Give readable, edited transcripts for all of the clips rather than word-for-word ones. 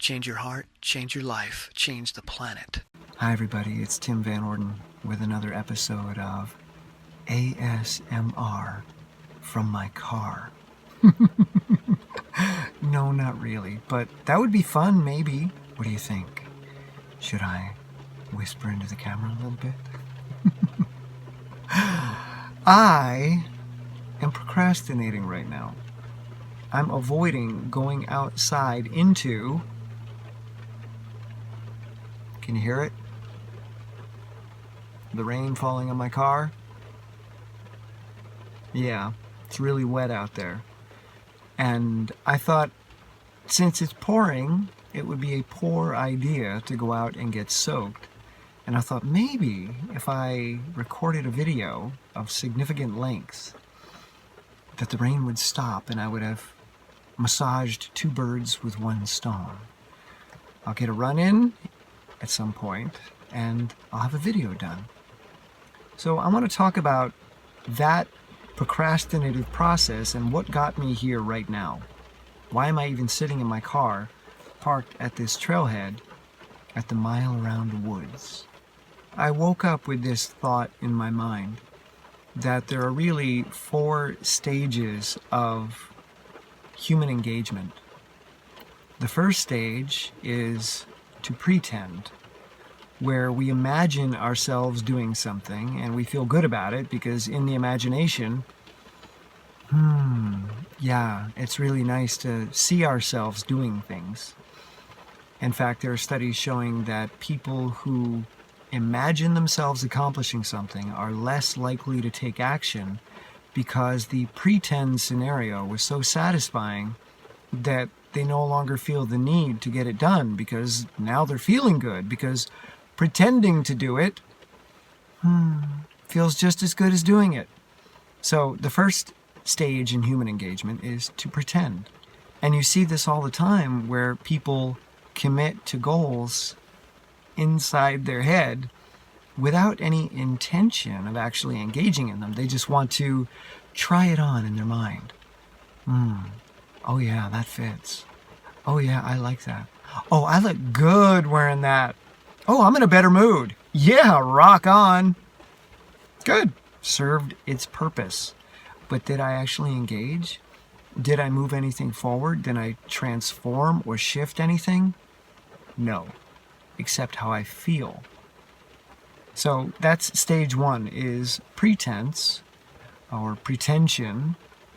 change your heart, change your life, change the planet. Hi everybody, it's Tim Van Orden with another episode of ASMR from my car. No, not really, but that would be fun maybe. What do you think? Should I whisper into the camera a little bit? I am procrastinating right now. I'm avoiding going outside into... Can you hear it? The rain falling on my car? Yeah, it's really wet out there. And I thought, since it's pouring, it would be a poor idea to go out and get soaked. And I thought maybe if I recorded a video of significant length, that the rain would stop and I would have massaged two birds with one stone. I'll get a run in at some point and I'll have a video done. So I want to talk about that procrastinative process and what got me here right now. Why am I even sitting in my car parked at this trailhead at the Mile Around Woods? I woke up with this thought in my mind that there are really 4 stages of human engagement. The first stage is to pretend, where we imagine ourselves doing something and we feel good about it because in the imagination, yeah, it's really nice to see ourselves doing things. In fact, there are studies showing that people who imagine themselves accomplishing something are less likely to take action because the pretend scenario was so satisfying that they no longer feel the need to get it done because now they're feeling good, because pretending to do it feels just as good as doing it. So the first stage in human engagement is to pretend. And you see this all the time where people commit to goals inside their head without any intention of actually engaging in them. They just want to try it on in their mind. Oh yeah, that fits. Oh yeah, I like that. Oh, I look good wearing that. Oh, I'm in a better mood. Yeah, rock on. Good. Served its purpose. But did I actually engage? Did I move anything forward? Did I transform or shift anything? No, except how I feel. So that's stage 1, is pretense or pretension,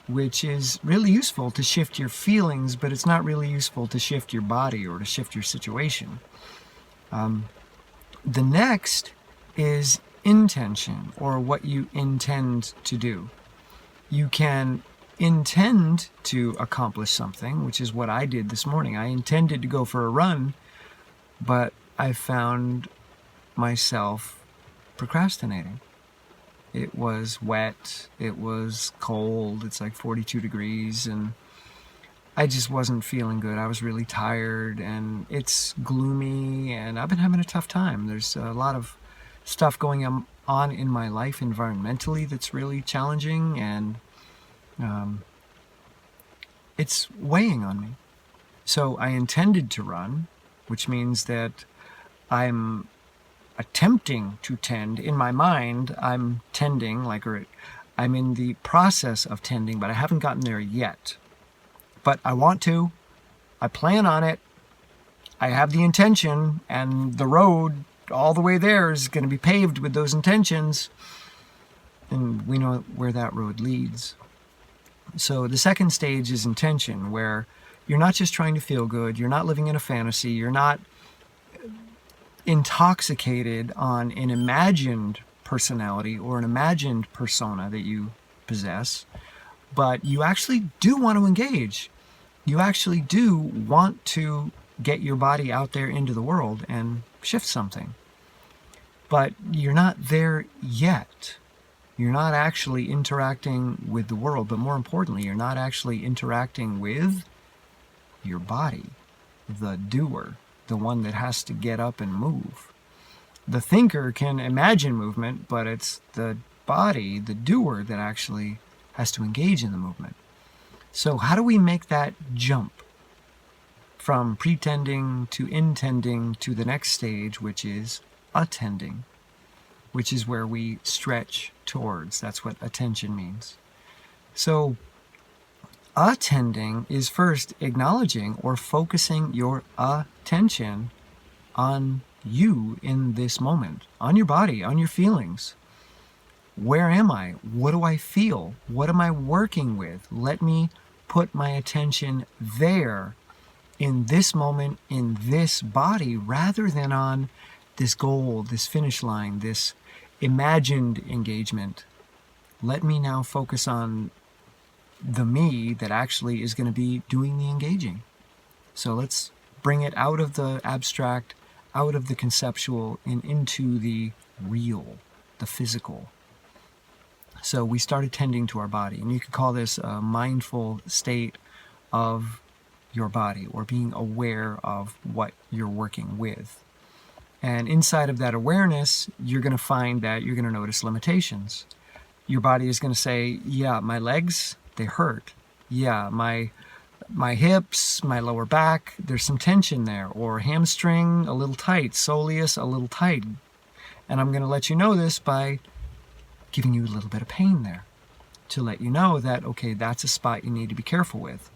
which is really useful to shift your feelings, but it's not really useful to shift your body or to shift your situation. The next is intention, or what you intend to do. You can intend to accomplish something, which is what I did this morning. I intended to go for a run, but I found myself procrastinating. It was wet, it was cold, it's like 42 degrees, and I just wasn't feeling good. I was really tired, and it's gloomy, and I've been having a tough time. There's a lot of stuff going on in my life environmentally that's really challenging, and it's weighing on me. So I intended to run, which means that I'm attempting to tend. In my mind, I'm tending, I'm in the process of tending, but I haven't gotten there yet. But I want to. I plan on it. I have the intention, and the road all the way there is going to be paved with those intentions. And we know where that road leads. So the second stage is intention, where you're not just trying to feel good, you're not living in a fantasy, you're not intoxicated on an imagined personality or an imagined persona that you possess, but you actually do want to engage. You actually do want to get your body out there into the world and shift something. But you're not there yet. You're not actually interacting with the world, but more importantly, you're not actually interacting with your body, the doer, the one that has to get up and move. The thinker can imagine movement, but it's the body, the doer, that actually has to engage in the movement. So how do we make that jump from pretending to intending to the next stage, which is attending, which is where we stretch towards. That's what attention means. So attending is first acknowledging or focusing your attention on you in this moment, on your body, on your feelings. Where am I? What do I feel? What am I working with? Let me put my attention there in this moment, in this body, rather than on this goal, this finish line, this imagined engagement. Let me now focus on the me that actually is going to be doing the engaging. So let's bring it out of the abstract, out of the conceptual, and into the real, the physical. So we start attending to our body, and you could call this a mindful state of your body, or being aware of what you're working with. And inside of that awareness, you're going to find that you're going to notice limitations. Your body is going to say, yeah, my legs, they hurt. Yeah, my hips, my lower back, there's some tension there. Or hamstring, a little tight. Soleus, a little tight. And I'm going to let you know this by giving you a little bit of pain there, to let you know that, okay, that's a spot you need to be careful with.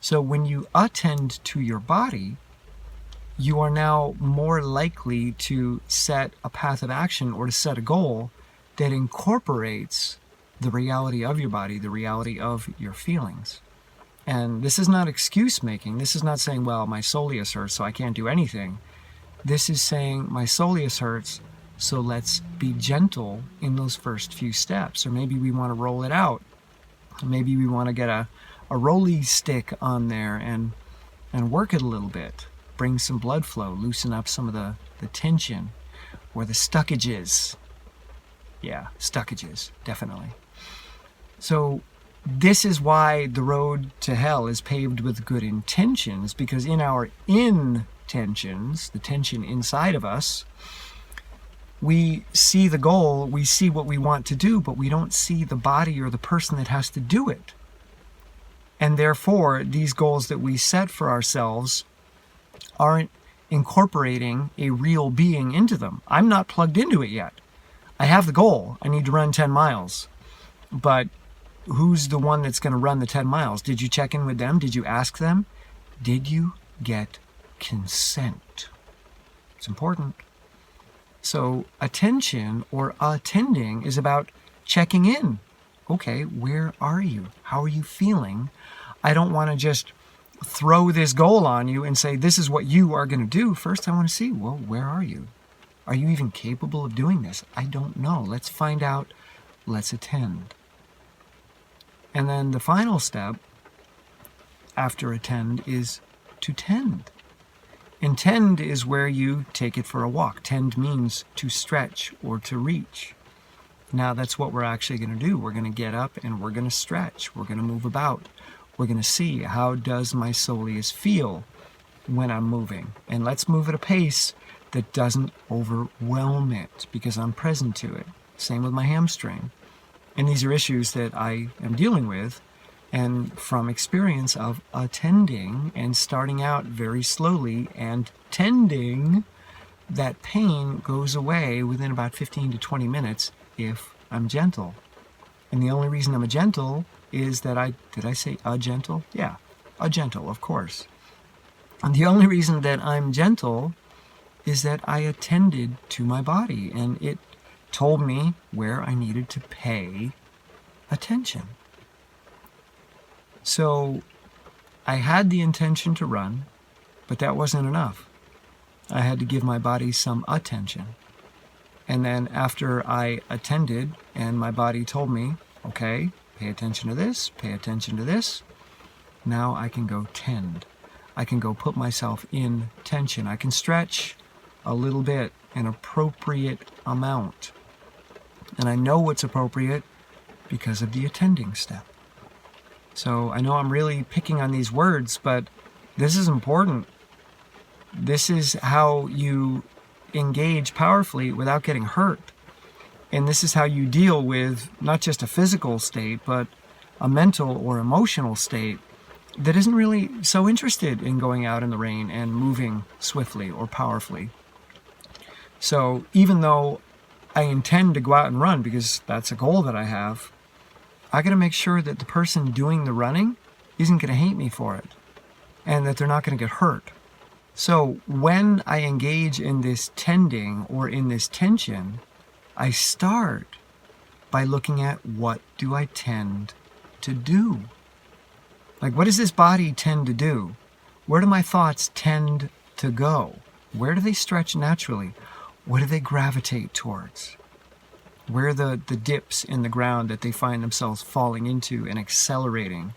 So when you attend to your body, you are now more likely to set a path of action or to set a goal that incorporates the reality of your body, the reality of your feelings. And this is not excuse making. This is not saying, well, my soleus hurts, so I can't do anything. This is saying, my soleus hurts, so let's be gentle in those first few steps. Or maybe we want to roll it out. Maybe we want to get a rolly stick on there and work it a little bit. Bring some blood flow, loosen up some of the tension or the stuckages. Yeah, stuckages, definitely. So this is why the road to hell is paved with good intentions, because in our intentions, the tension inside of us, we see the goal, we see what we want to do, but we don't see the body or the person that has to do it. And therefore, these goals that we set for ourselves aren't incorporating a real being into them. I'm not plugged into it yet. I have the goal. I need to run 10 miles. But who's the one that's going to run the 10 miles? Did you check in with them? Did you ask them? Did you get consent? It's important. So attention or attending is about checking in. Okay, where are you? How are you feeling? I don't want to just throw this goal on you and say, this is what you are going to do. First, I want to see, well, where are you? Are you even capable of doing this? I don't know. Let's find out. Let's attend. And then the final step after attend is to tend. And tend is where you take it for a walk. Tend means to stretch or to reach. Now that's what we're actually going to do. We're going to get up and we're going to stretch. We're going to move about. We're going to see, how does my soleus feel when I'm moving? And let's move at a pace that doesn't overwhelm it, because I'm present to it. Same with my hamstring. And these are issues that I am dealing with, and from experience of attending and starting out very slowly and tending, that pain goes away within about 15 to 20 minutes if I'm gentle. And the only reason I'm a gentle is that did I say a gentle? Yeah, a gentle, of course. And the only reason that I'm gentle is that I attended to my body, and it told me where I needed to pay attention. So I had the intention to run, but that wasn't enough. I had to give my body some attention. And then after I attended and my body told me, okay, pay attention to this, pay attention to this, now I can go tend. I can go put myself in tension. I can stretch a little bit, an appropriate amount. And I know what's appropriate because of the attending step. So I know I'm really picking on these words, but this is important. This is how you engage powerfully without getting hurt. And this is how you deal with not just a physical state, but a mental or emotional state that isn't really so interested in going out in the rain and moving swiftly or powerfully. So even though I intend to go out and run because that's a goal that I have, I got to make sure that the person doing the running isn't going to hate me for it and that they're not going to get hurt. So when I engage in this tending or in this tension, I start by looking at what do I tend to do? Like, what does this body tend to do? Where do my thoughts tend to go? Where do they stretch naturally? What do they gravitate towards? Where are the dips in the ground that they find themselves falling into and accelerating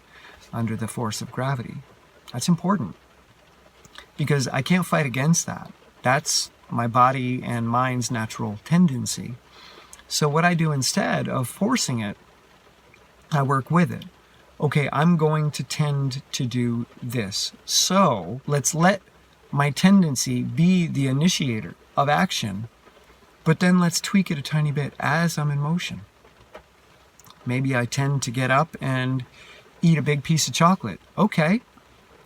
under the force of gravity? That's important because I can't fight against that. That's my body and mind's natural tendency. So what I do instead of forcing it, I work with it. Okay, I'm going to tend to do this. So let's let my tendency be the initiator of action, but then let's tweak it a tiny bit as I'm in motion. Maybe I tend to get up and eat a big piece of chocolate. Okay,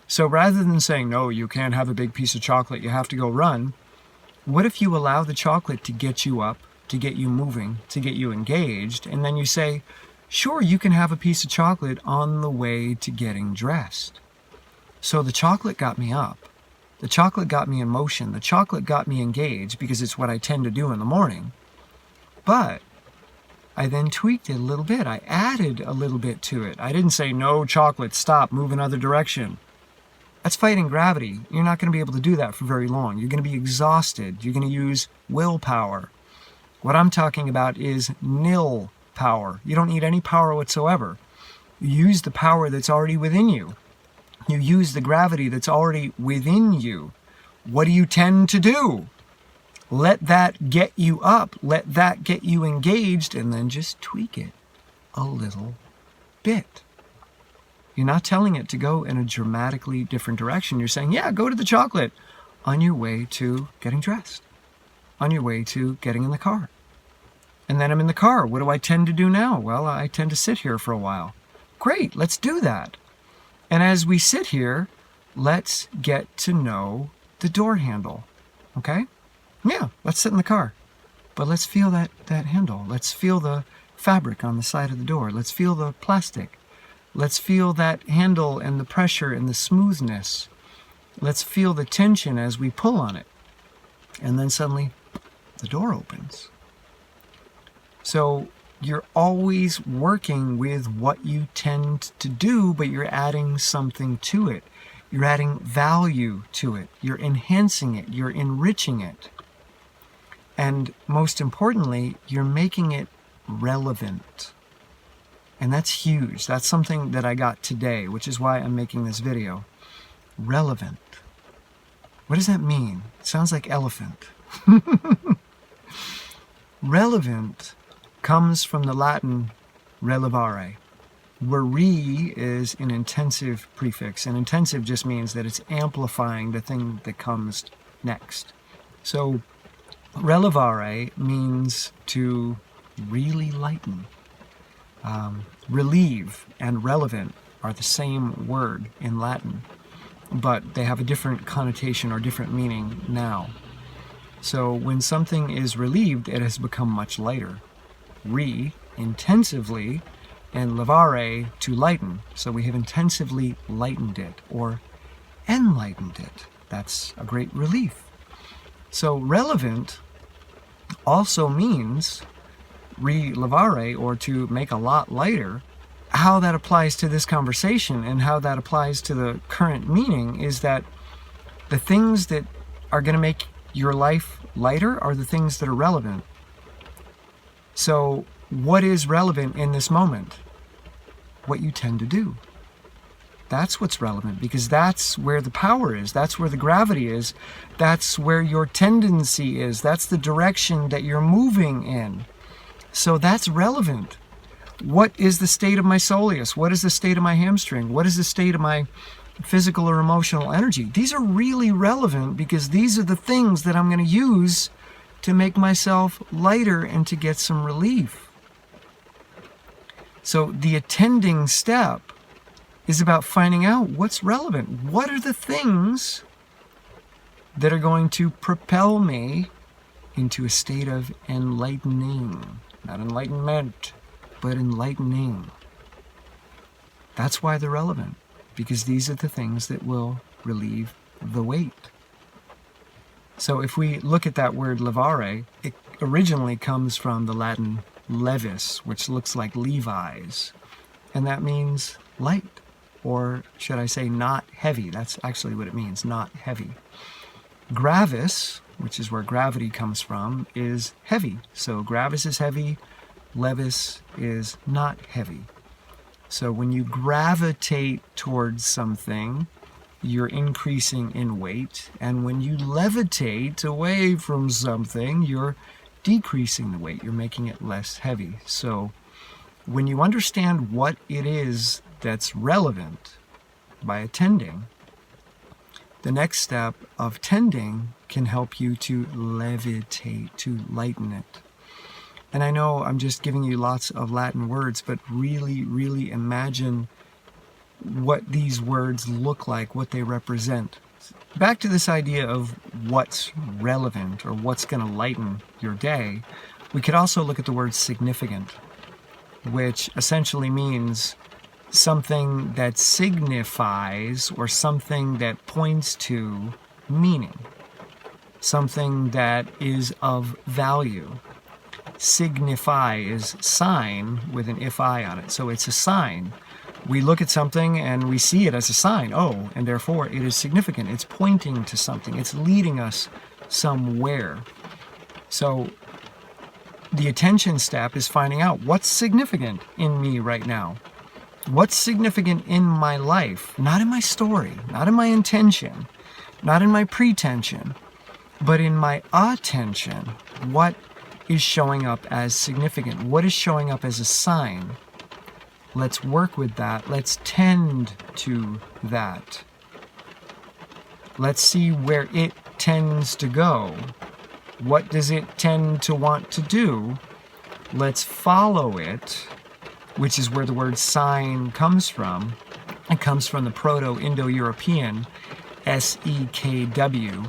so rather than saying, no, you can't have a big piece of chocolate, you have to go run, what if you allow the chocolate to get you up, to get you moving, to get you engaged, and then you say, sure, you can have a piece of chocolate on the way to getting dressed. So the chocolate got me up. The chocolate got me in motion. The chocolate got me engaged because it's what I tend to do in the morning. But I then tweaked it a little bit. I added a little bit to it. I didn't say, no, chocolate, stop, move another direction. That's fighting gravity. You're not going to be able to do that for very long. You're going to be exhausted. You're going to use willpower. What I'm talking about is nil power. You don't need any power whatsoever. You use the power that's already within you. You use the gravity that's already within you. What do you tend to do? Let that get you up. Let that get you engaged, and then just tweak it a little bit. You're not telling it to go in a dramatically different direction. You're saying, yeah, go to the chocolate on your way to getting dressed, on your way to getting in the car. And then I'm in the car. What do I tend to do now? Well, I tend to sit here for a while. Great, let's do that. And as we sit here, let's get to know the door handle. Okay? Yeah, let's sit in the car. But let's feel that handle. Let's feel the fabric on the side of the door. Let's feel the plastic. Let's feel that handle and the pressure and the smoothness. Let's feel the tension as we pull on it. And then suddenly, the door opens. So you're always working with what you tend to do, but you're adding something to it. You're adding value to it. You're enhancing it. You're enriching it. And most importantly, you're making it relevant. And that's huge. That's something that I got today, which is why I'm making this video. Relevant. What does that mean? It sounds like elephant. Relevant comes from the Latin relevare, where re is an intensive prefix, and intensive just means that it's amplifying the thing that comes next. So relevare means to really lighten. Relieve and relevant are the same word in Latin, but they have a different connotation or different meaning now. So when something is relieved, it has become much lighter. Re, intensively, and levare, to lighten. So we have intensively lightened it or enlightened it. That's a great relief. So relevant also means relevare, or to make a lot lighter. How that applies to this conversation and how that applies to the current meaning is that the things that are going to make your life lighter are the things that are relevant. So what is relevant in this moment? What you tend to do. That's what's relevant, because that's where the power is. That's where the gravity is. That's where your tendency is. That's the direction that you're moving in. So that's relevant. What is the state of my soleus? What is the state of my hamstring? What is the state of my physical or emotional energy? These are really relevant because these are the things that I'm going to use to make myself lighter and to get some relief. So the attending step is about finding out what's relevant. What are the things that are going to propel me into a state of enlightening? Not enlightenment, but enlightening. That's why they're relevant, because these are the things that will relieve the weight. So if we look at that word levare, it originally comes from the Latin levis, which looks like Levi's, and that means light, or should I say not heavy. That's actually what it means, not heavy. Gravis, which is where gravity comes from, is heavy. So gravis is heavy, levis is not heavy. So when you gravitate towards something, you're increasing in weight, and when you levitate away from something, you're decreasing the weight. You're making it less heavy. So when you understand what it is that's relevant by attending, the next step of tending can help you to levitate, to lighten it. And I know I'm just giving you lots of Latin words, but really, really imagine what these words look like, what they represent. Back to this idea of what's relevant or what's going to lighten your day, we could also look at the word significant, which essentially means something that signifies or something that points to meaning, something that is of value. Signify is sign with an if-I on it, so it's a sign. We look at something and we see it as a sign, and therefore it is significant. It's pointing to something. It's leading us somewhere. So the attention step is finding out what's significant in me right now. What's significant in my life, not in my story, not in my intention, not in my pretension, but in my attention. What is showing up as significant? What is showing up as a sign? Let's work with that. Let's tend to that. Let's see where it tends to go. What does it tend to want to do? Let's follow it, which is where the word sign comes from. It comes from the Proto-Indo-European S-E-K-W,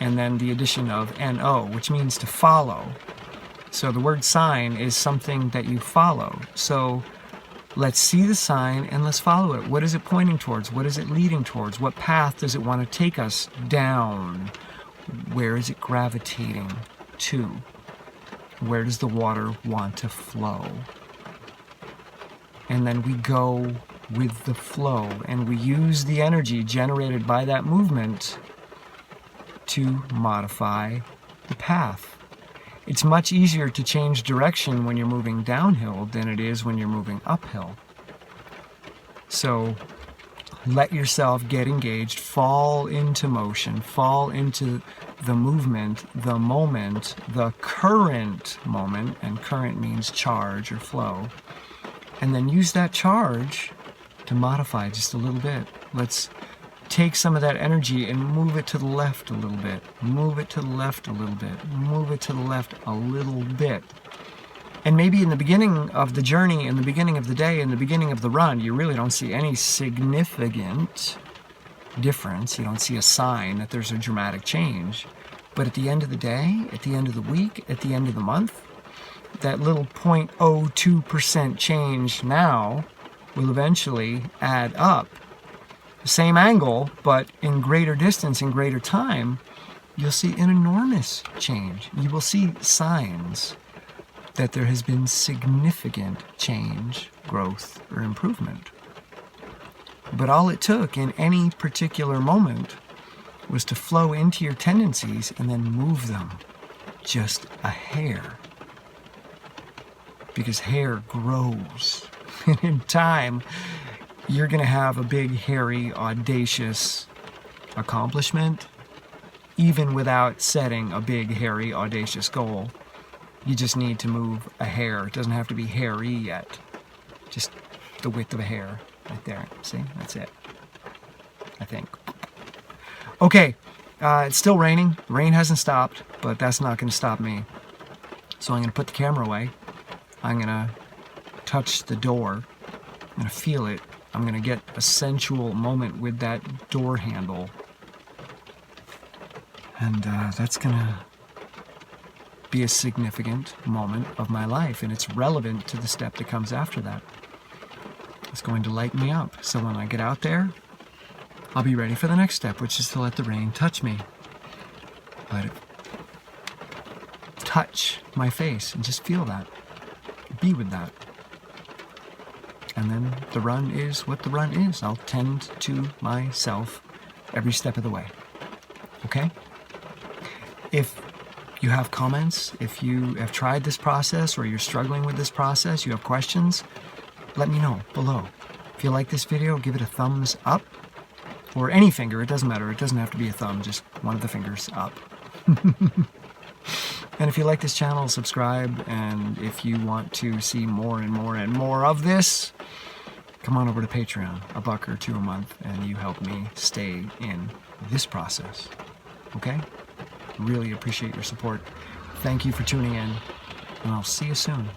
and then the addition of N-O, which means to follow. So the word sign is something that you follow. So let's see the sign and let's follow it. What is it pointing towards? What is it leading towards? What path does it want to take us down? Where is it gravitating to? Where does the water want to flow? And then we go with the flow, and we use the energy generated by that movement to modify the path. It's much easier to change direction when you're moving downhill than it is when you're moving uphill. So let yourself get engaged, fall into motion, fall into the movement, the moment, the current moment, and current means charge or flow, and then use that charge to modify just a little bit. Let's take some of that energy and move it to the left a little bit, move it to the left a little bit, move it to the left a little bit. And maybe in the beginning of the journey, in the beginning of the day, in the beginning of the run, you really don't see any significant difference. You don't see a sign that there's a dramatic change. But at the end of the day, at the end of the week, at the end of the month, that little 0.02% change now will eventually add up. The same angle, but in greater distance, in greater time, you'll see an enormous change. You will see signs that there has been significant change, growth, or improvement. But all it took in any particular moment was to flow into your tendencies and then move them just a hair. Because hair grows. And in time, you're going to have a big, hairy, audacious accomplishment, even without setting a big, hairy, audacious goal. You just need to move a hair. It doesn't have to be hairy yet. Just the width of a hair right there. See? That's it. I think. Okay. It's still raining. The rain hasn't stopped, but that's not going to stop me. So I'm going to put the camera away. I'm going to touch the door. I'm going to feel it. I'm going to get a sensual moment with that door handle. And that's going to be a significant moment of my life, and it's relevant to the step that comes after that. It's going to light me up. So when I get out there, I'll be ready for the next step, which is to let the rain touch me. Let it touch my face and just feel that. Be with that. And then the run is what the run is. I'll tend to myself every step of the way. Okay? If you have comments, if you have tried this process or you're struggling with this process, you have questions, let me know below. If you like this video, give it a thumbs up, or any finger, it doesn't matter. It doesn't have to be a thumb, just one of the fingers up. And if you like this channel, subscribe, and if you want to see more and more and more of this, come on over to Patreon, $1 or $2 a month, and you help me stay in this process. Okay? Really appreciate your support. Thank you for tuning in, and I'll see you soon.